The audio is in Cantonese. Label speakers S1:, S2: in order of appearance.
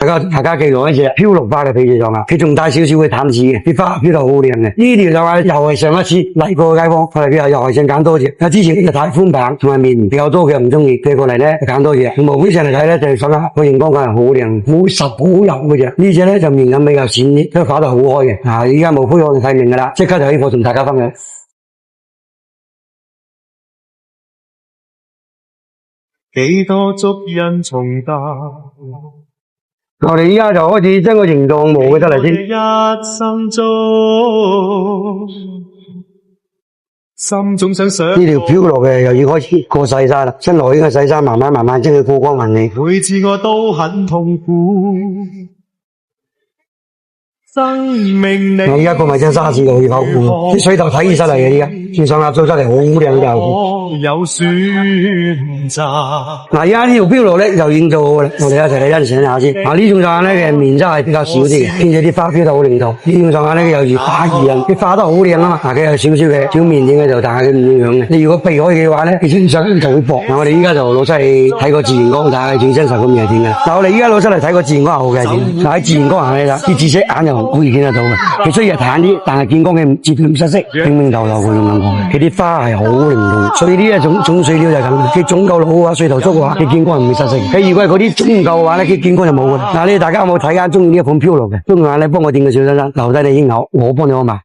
S1: 大家記住一隻飄綠花嘅翡翠狀啊，佢仲帶少少嘅淡紫嘅，啲花飄到好靚嘅。呢條狀啊，又係上一次嚟過嘅街坊，佢哋又係想揀多隻。之前呢就太寬版同埋面比較多嘅唔中意，佢過嚟咧揀多隻。從毛表上嚟睇咧，就係想個熒光感係好靚，好實好柔嘅隻。呢隻咧就面感比較淺啲，都畫得好開嘅。而家毛灰我哋睇明噶啦，即刻就可以同大家分享。
S2: 幾多足印重搭，
S1: 我哋依家就開始將個形狀模嘅出嚟先。
S2: 一生中，心總想想
S1: 呢條飄落嘅又要開始過細沙啦，新來呢個細沙慢慢將佢過光還你。
S2: 每次我都很痛苦。生命你
S1: 我而家過埋張沙士就要跑酷，啲水頭睇起出嚟嘅，而家轉上壓做出嚟好靚嘅。
S2: 有選擇。
S1: 而家呢條飄落咧就已經做好啦，我哋一齊嚟欣賞下先。呢種狀咧嘅面質係比較少啲嘅，兼且啲花飄得好靈動。呢種狀咧又如花兒人，啲花得好靚啊嘛。佢有少少嘅小面點喺度，但係佢唔影響嘅。你如果避開嘅話咧，佢身上就會薄。我哋依家就攞出嚟睇個自然光，睇下佢最真實咁樣點嘅。我哋依家攞出嚟睇個自然光係好嘅點。喺自然光下咧，啲紫色眼又好易見得到嘅。佢雖然淡啲，但係見光嘅絕對唔失色，明明透透嗰種感覺。佢啲花係好靈動，所以呢一種水料就係咁。佢種夠老嘅話，水頭足嘅話，佢見光係唔會失色。佢如果係嗰啲種唔夠嘅話咧，佢見光就冇嘅。你大家有冇睇下中意呢一款飄落嘅？中意嘅話咧，幫我點個小心心，留低你應口，我幫你安排。